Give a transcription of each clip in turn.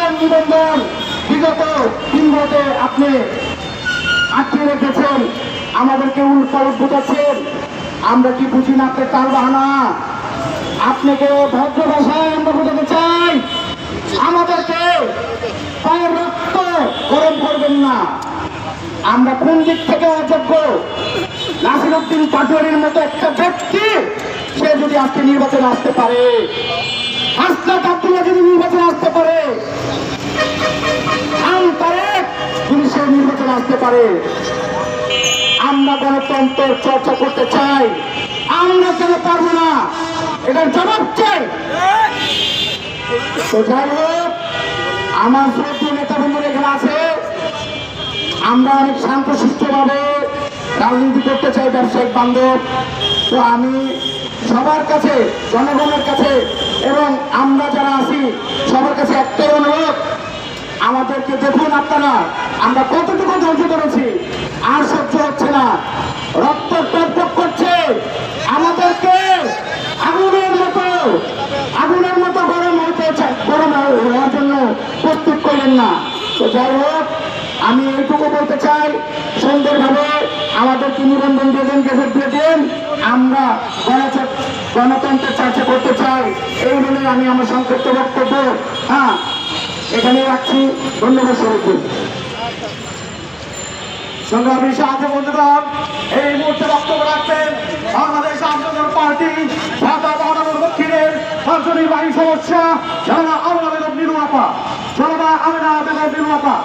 সকল নিবন্ধন বিগত দিনগুলোতে আপনি আটকে রেখেছেন, আমাদেরকে উল্পালট বোঝাচ্ছেন। আমরা কি বুঝি না আপনার তাল বাহানা? আপনাকে ভদ্র ভাষায় আমরা বোঝাতে চাই, আমাদেরকে পায়ের রক্ত গরম করবেন না। আমরা কোন দিক থেকে অযোগ্য? নাসিরউদ্দিন পাটোয়ারির মতো একটা ব্যক্তি সে যদি আজকে নির্বাচনে আসতে পারে, হাসনাত আব্দুল্লাহ যদি নির্বাচনে আসতে পারে, যদি সে নির্বাচনে আসতে পারে, আমরা গণতন্ত্রের চর্চা করতে চাই, আমরা কেন পারবো না? এটার জবাব চাই। তো যাই হোক, আমার শ্রদ্ধেয় নেতা বন্ধুরা এখানে আছে, আমরা অনেক শান্তশিষ্টভাবে রাজনীতি করতে চাই, ব্যবসায়িক বান্ধব। তো আমি সবার কাছে, জনগণের কাছে এবং আমরা যারা আছি সবার কাছে একটাই অনুরোধ, আমাদেরকে দেখুন আপনারা, আমরা কতটুকু ধৈর্য ধরেছি, আর সহ্য হচ্ছে না, রক্ত টকবক করছে, আমাদেরকে আগুনের মতো গরম হওয়ার জন্য প্রস্তুত করলেন না। তো যাই হোক, আমি এইটুকু বলতে চাই, সুন্দরভাবে আমাদেরকে নিবন্ধন দিয়ে দেন, গেজেট দিয়ে দেন, আমরা গণতন্ত্রের চর্চা করতে চাই। এই বলে আমি আমার সংক্ষিপ্ত বক্তব্য এখানে রাখছি। ধন্যবাদ সবাইকে। সংগ্রামী সাথী বন্ধুগণ, এই মুহূর্তে বক্তব্য রাখবেন বাংলাদেশ আন্দোলন পার্টি ঢাকা মহানগর দক্ষিণের কার্যনির্বাহী সদস্য জনাবা আমিনা বেগম নীলু আপা। জনাবা আমিনা বেগম নীলু আপা।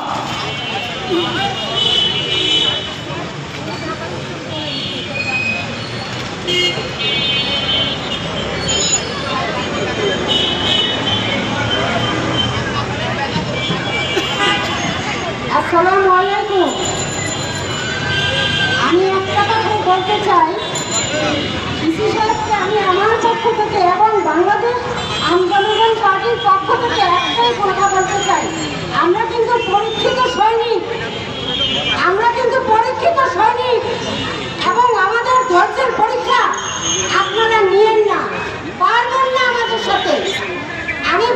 আসসালামু আলাইকুম। আমি একটা কথা বলতে চাই, ইসি সাহেবকে আমি আমার পক্ষ থেকে এবং বাংলাদেশ আন্দোলন পার্টির পক্ষ থেকে একটাই কথা বলতে চাই, আমরা কিন্তু পরীক্ষিত সৈনিক, এবং আমাদের ধৈর্যের পরীক্ষা আপনারা নিয়েন না, পারবেন না আমাদের সাথে। আমি